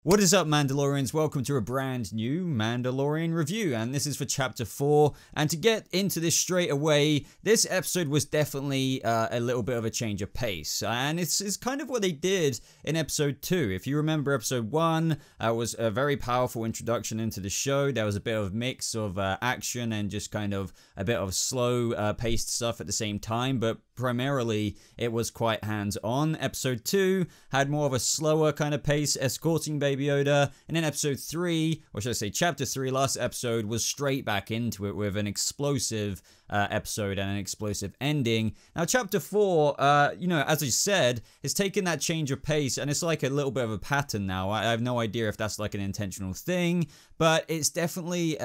What is up, Mandalorians? Welcome to a brand new Mandalorian review, and this is for Chapter 4. And to get into this straight away, this episode was definitely a little bit of a change of pace, and it's kind of what they did in Episode 2. If you remember, Episode 1 was a very powerful introduction into the show. There was a bit of mix of action and just kind of a bit of slow paced stuff at the same time, but primarily it was quite hands-on. Episode 2 had more of a slower kind of pace, escorting Baby Yoda, and then Episode 3, or should I say Chapter 3, last episode, was straight back into it with an explosive episode and an explosive ending. Now Chapter 4, as I said, has taken that change of pace, and it's like a little bit of a pattern now. I have no idea if that's like an intentional thing, but it's definitely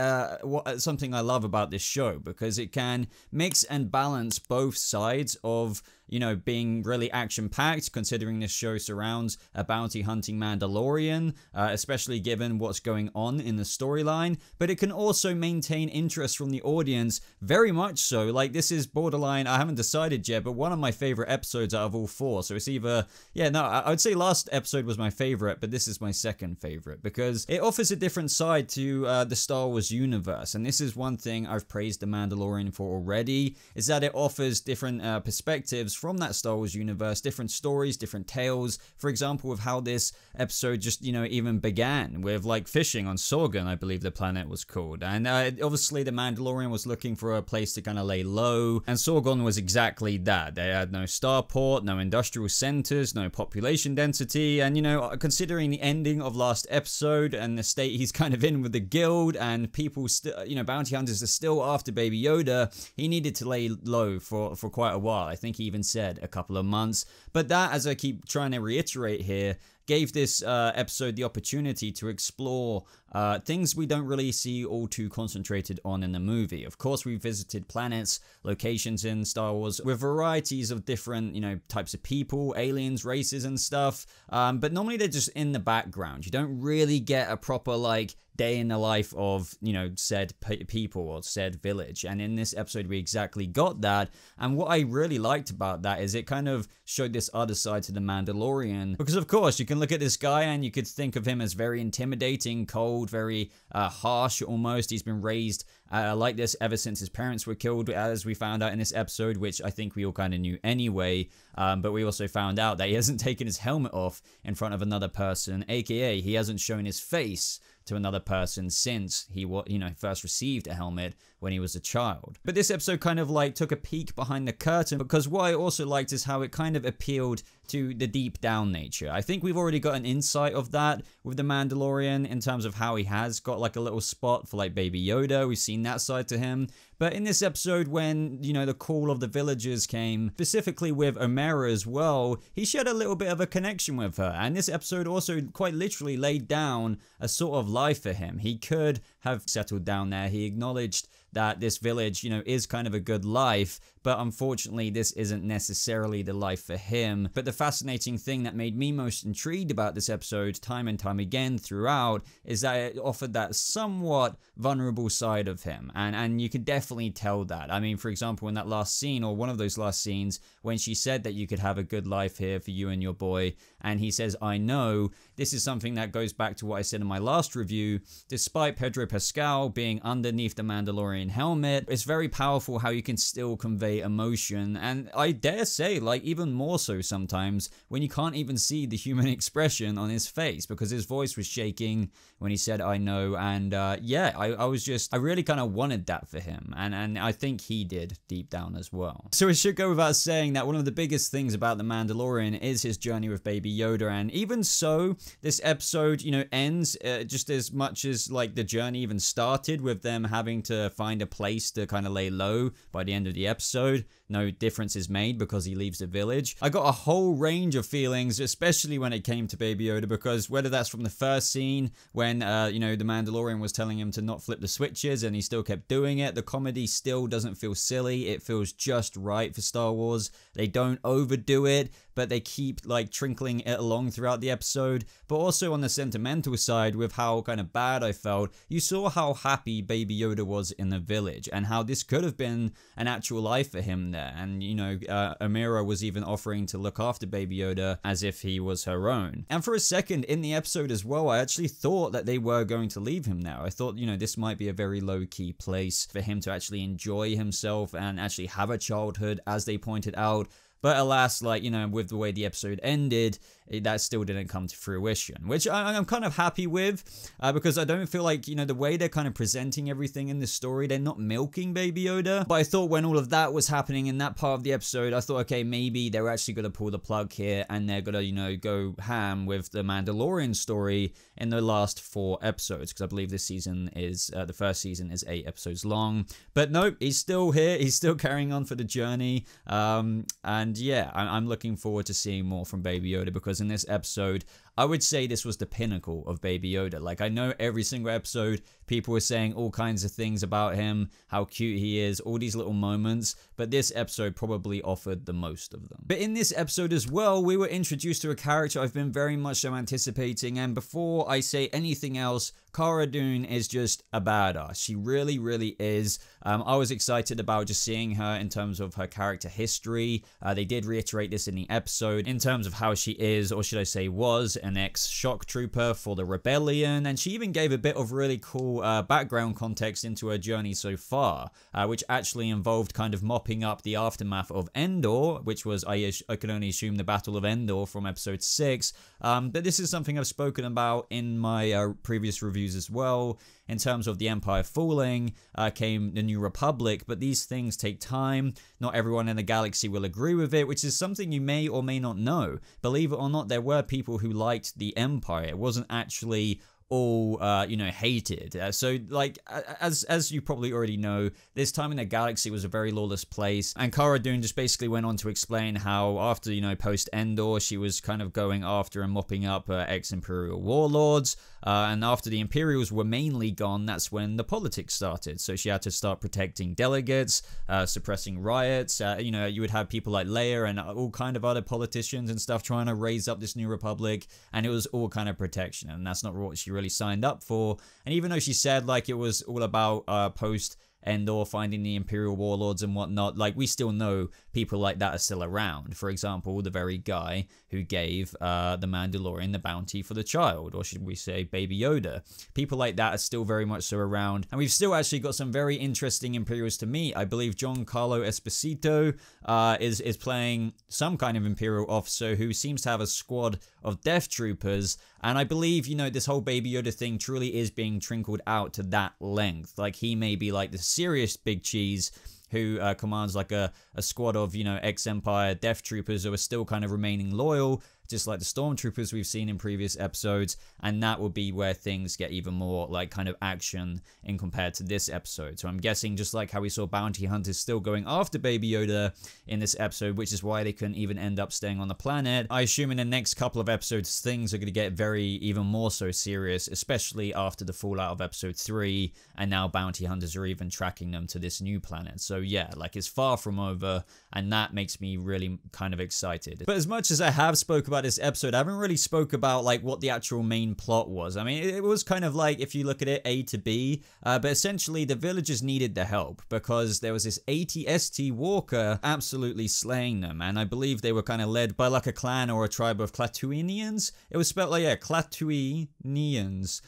something I love about this show, because it can mix and balance both sides of, you know, being really action-packed, considering this show surrounds a bounty-hunting Mandalorian, especially given what's going on in the storyline, but it can also maintain interest from the audience, very much so. Like, this is borderline, I haven't decided yet, but one of my favorite episodes out of all four, so it's either, I would say last episode was my favorite, but this is my second favorite, because it offers a different side to the Star Wars universe, and this is one thing I've praised The Mandalorian for already, is that it offers different perspectives from that Star Wars universe, different stories, different tales. For example, with how this episode just, even began with like fishing on Sorgan, I believe the planet was called. And obviously the Mandalorian was looking for a place to kind of lay low, and Sorgan was exactly that. They had no starport, no industrial centers, no population density, and considering the ending of last episode and the state he's kind of in with the guild, and people still, bounty hunters are still after Baby Yoda, he needed to lay low for quite a while. I think he even said a couple of months, but that, as I keep trying to reiterate here, gave this episode the opportunity to explore things we don't really see all too concentrated on in the movie. Of course, we visited planets, locations in Star Wars with varieties of different, types of people, aliens, races and stuff, but normally they're just in the background. You don't really get a proper, like, day in the life of, said people or said village. And in this episode, we exactly got that. And what I really liked about that is it kind of showed this other side to the Mandalorian. Because, of course, you can look at this guy and you could think of him as very intimidating, cold, very harsh almost. He's been raised like this ever since his parents were killed, as we found out in this episode, which I think we all kind of knew anyway. But we also found out that he hasn't taken his helmet off in front of another person, aka he hasn't shown his face to another person since he first received a helmet when he was a child. But this episode kind of like took a peek behind the curtain, because what I also liked is how it kind of appealed to the deep down nature. I think we've already got an insight of that with the Mandalorian in terms of how he has got like a little spot for like Baby Yoda. We've seen that side to him. But in this episode, when, the call of the villagers came, specifically with Omera as well, he shared a little bit of a connection with her. And this episode also quite literally laid down a sort of life for him. He could have settled down there. He acknowledged that this village, is kind of a good life, but unfortunately this isn't necessarily the life for him. But the fascinating thing that made me most intrigued about this episode time and time again throughout is that it offered that somewhat vulnerable side of him, and you could definitely tell that. I mean, for example, in that last scene, or one of those last scenes, when she said that you could have a good life here for you and your boy, and he says, I know, this is something that goes back to what I said in my last review. Despite Pedro Pascal being underneath the Mandalorian helmet, it's very powerful how you can still convey emotion, and I dare say, like, even more so sometimes when you can't even see the human expression on his face, because his voice was shaking when he said I know. And I really kind of wanted that for him, and I think he did deep down as well. So it should go without saying that one of the biggest things about the Mandalorian is his journey with Baby Yoda, and even so, this episode, ends just as much as like the journey even started, with them having to find a place to kind of lay low by the end of the episode. No difference is made because he leaves the village. I got a whole range of feelings, especially when it came to Baby Yoda, because whether that's from the first scene when, the Mandalorian was telling him to not flip the switches and he still kept doing it, the comedy still doesn't feel silly. It feels just right for Star Wars. They don't overdo it, but they keep like trickling it along throughout the episode. But also on the sentimental side, with how kind of bad I felt, you saw how happy Baby Yoda was in the village and how this could have been an actual life for him there. And you know, Amira was even offering to look after Baby Yoda as if he was her own. And for a second in the episode as well, I actually thought that they were going to leave him now. I thought, you know, this might be a very low-key place for him to actually enjoy himself and actually have a childhood, as they pointed out. But alas, like, you know, with the way the episode ended, that still didn't come to fruition, which I'm kind of happy with, because I don't feel like, you know, the way they're kind of presenting everything in the story, they're not milking Baby Yoda. But I thought when all of that was happening in that part of the episode, I thought, okay, maybe they're actually going to pull the plug here and they're going to, you know, go ham with the Mandalorian story in the last 4 episodes, because I believe this season is, the first season is 8 episodes long. But nope, he's still here, he's still carrying on for the journey, and yeah, I'm looking forward to seeing more from Baby Yoda, because in this episode, I would say this was the pinnacle of Baby Yoda. Like, I know every single episode, people were saying all kinds of things about him, how cute he is, all these little moments, but this episode probably offered the most of them. But in this episode as well, we were introduced to a character I've been very much so anticipating, and before I say anything else, Carradine is just a badass. She really, really is. I was excited about just seeing her in terms of her character history. They did reiterate this in the episode in terms of how she is, or should I say was, an ex-shock trooper for the rebellion, and she even gave a bit of really cool background context into her journey so far, which actually involved kind of mopping up the aftermath of Endor, which was, I can only assume, the Battle of Endor from episode 6, but this is something I've spoken about in my previous reviews as well. In terms of the Empire falling, came the New Republic, but these things take time. Not everyone in the galaxy will agree with it, which is something you may or may not know. Believe it or not, there were people who liked the Empire. It wasn't actually all, you know, hated. So, like, as you probably already know, this time in the galaxy was a very lawless place, and Cara Dune just basically went on to explain how after, you know, post-Endor, she was kind of going after and mopping up ex-Imperial warlords, and after the Imperials were mainly gone, that's when the politics started. So she had to start protecting delegates, suppressing riots. You know, you would have people like Leia and all kind of other politicians and stuff trying to raise up this new republic, and it was all kind of protection, and that's not what she really signed up for. And even though she said like it was all about post Endor finding the Imperial warlords and whatnot, like, we still know people like that are still around. For example, the very guy who gave the Mandalorian the bounty for the child, or should we say Baby Yoda. People like that are still very much so around, and we've still actually got some very interesting Imperials to meet. I believe Giancarlo Esposito is playing some kind of Imperial officer who seems to have a squad of Death Troopers, and I believe, you know, this whole Baby Yoda thing truly is being trickled out to that length. Like, he may be like the serious big cheese who commands like a squad of, you know, ex-Empire Death Troopers who are still kind of remaining loyal, just like the Stormtroopers we've seen in previous episodes, and that will be where things get even more like kind of action in compared to this episode. So I'm guessing just like how we saw bounty hunters still going after Baby Yoda in this episode, which is why they couldn't even end up staying on the planet, I assume in the next couple of episodes things are going to get even more so serious, especially after the fallout of episode 3, and now bounty hunters are even tracking them to this new planet. So yeah, like, it's far from over, and that makes me really kind of excited. But as much as I have spoke about this episode, I haven't really spoke about like what the actual main plot was. I mean, it was kind of like, if you look at it, A to B, but essentially the villagers needed the help because there was this AT-ST walker absolutely slaying them, and I believe they were kind of led by like a clan or a tribe of Klatooinians. It was spelled like, yeah, Klatooinians.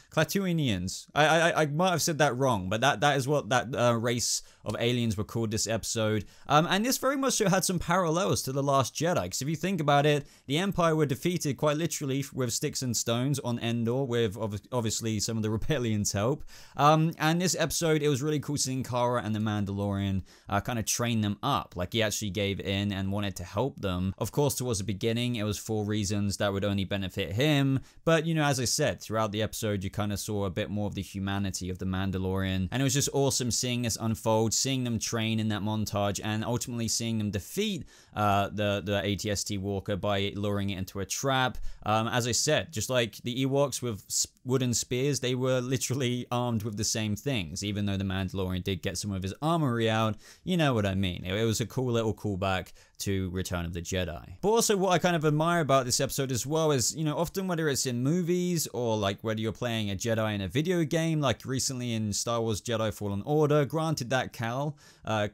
I might have said that wrong, but that is what that race of aliens were called this episode. And this very much so had some parallels to The Last Jedi, because if you think about it, the Empire were defeated quite literally with sticks and stones on Endor, with obviously some of the rebellion's help. And this episode, it was really cool seeing Cara and the Mandalorian kind of train them up. Like, he actually gave in and wanted to help them. Of course, towards the beginning, it was for reasons that would only benefit him. But, you know, as I said, throughout the episode, you kind of saw a bit more of the humanity of the Mandalorian. And it was just awesome seeing this unfold, seeing them train in that montage, and ultimately seeing them defeat the AT-ST walker by luring it into a trap. As I said, just like the Ewoks with wooden spears, they were literally armed with the same things, even though the Mandalorian did get some of his armory out. You know what I mean. It was a cool little callback to Return of the Jedi. But also what I kind of admire about this episode as well is, you know, often whether it's in movies or like whether you're playing a Jedi in a video game, like recently in Star Wars Jedi Fallen Order, granted that Cal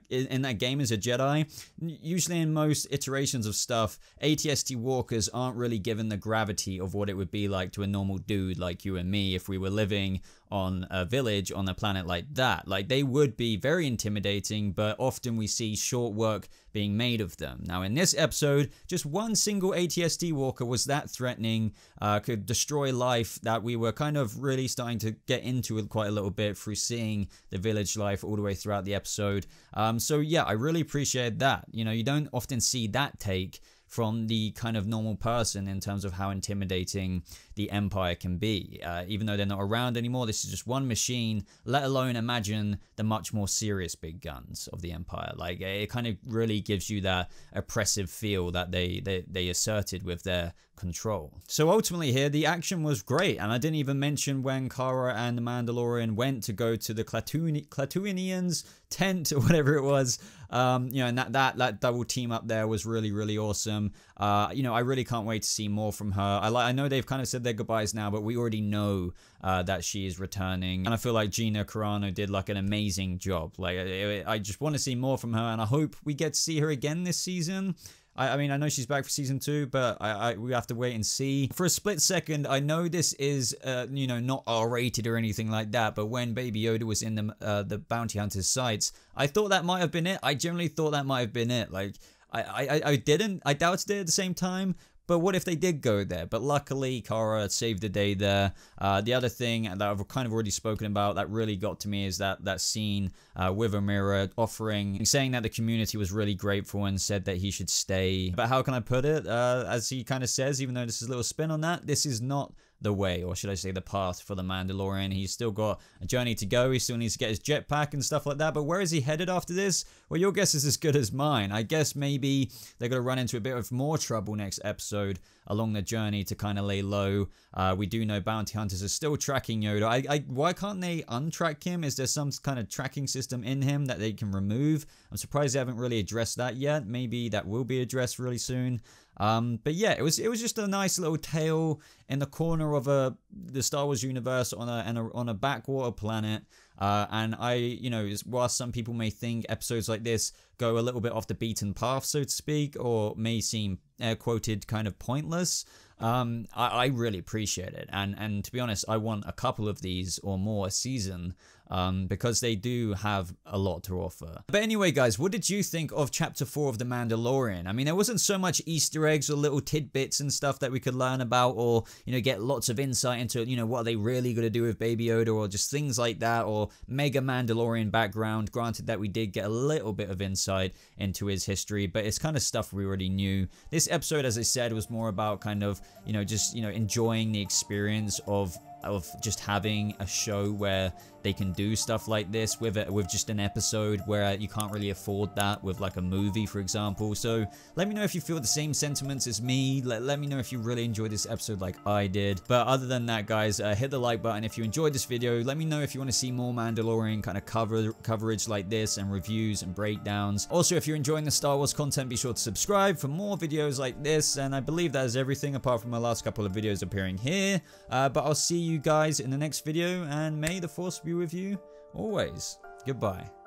in that game is a Jedi, usually in most iterations of stuff, ATST walkers aren't really given the gravity of what it would be like to a normal dude like you and me if we were living on a village on a planet like that. Like, they would be very intimidating, but often we see short work being made of them. Now in this episode, just one single ATST walker was that threatening, could destroy life, that we were kind of really starting to get into it quite a little bit through seeing the village life all the way throughout the episode. So yeah, I really appreciate that. You know, you don't often see that take from the kind of normal person in terms of how intimidating the Empire can be. Even though they're not around anymore, this is just one machine, let alone imagine the much more serious big guns of the Empire. Like, it kind of really gives you that oppressive feel that they asserted with their control. So ultimately here, the action was great, and I didn't even mention when Cara and the Mandalorian went to go to the Klatooinians' tent or whatever it was. You know, and that double team up there was really, really awesome. You know, I really can't wait to see more from her. I know they've kind of said their goodbyes now, but we already know that she is returning, and I feel like Gina Carano did like an amazing job. Like, I just want to see more from her, and I hope we get to see her again this season. I mean, I know she's back for season 2, but we have to wait and see. For a split second, I know this is, you know, not R-rated or anything like that, but when Baby Yoda was in the bounty hunter's sights, I thought that might have been it. I generally thought that might have been it. Like, I doubted it at the same time. But what if they did go there? But luckily, Cara saved the day there. The other thing that I've kind of already spoken about that really got to me is that scene with Amira saying that the community was really grateful and said that he should stay. But how can I put it? As he kind of says, even though this is a little spin on that, this is not the way, or should I say the path for the Mandalorian. He's still got a journey to go. He still needs to get his jetpack and stuff like that. But where is he headed after this? Well, your guess is as good as mine. I guess maybe they're going to run into a bit of more trouble next episode along the journey to kind of lay low. We do know bounty hunters are still tracking Yoda. Why can't they untrack him? Is there some kind of tracking system in him that they can remove? I'm surprised they haven't really addressed that yet. Maybe that will be addressed really soon. But yeah, it was just a nice little tale in the corner of the Star Wars universe on a backwater planet. And you know, whilst some people may think episodes like this go a little bit off the beaten path, so to speak, or may seem air quoted kind of pointless, I really appreciate it. And to be honest, I want a couple of these or more a season. Because they do have a lot to offer. But anyway, guys, what did you think of Chapter 4 of The Mandalorian? I mean, there wasn't so much Easter eggs or little tidbits and stuff that we could learn about, or, you know, get lots of insight into, you know, what are they really going to do with Baby Yoda, or just things like that, or mega Mandalorian background. Granted that we did get a little bit of insight into his history, but it's kind of stuff we already knew. This episode, as I said, was more about kind of, you know, just, you know, enjoying the experience of just having a show where they can do stuff like this with just an episode, where you can't really afford that with like a movie, for example. So let me know if you feel the same sentiments as me. Let me know if you really enjoyed this episode like I did. But other than that, guys, hit the like button if you enjoyed this video. Let me know if you want to see more Mandalorian kind of coverage like this, and reviews and breakdowns. Also, if you're enjoying the Star Wars content, be sure to subscribe for more videos like this. And I believe that is everything apart from my last couple of videos appearing here. But I'll see you guys in the next video, and may the Force be with you always. Goodbye.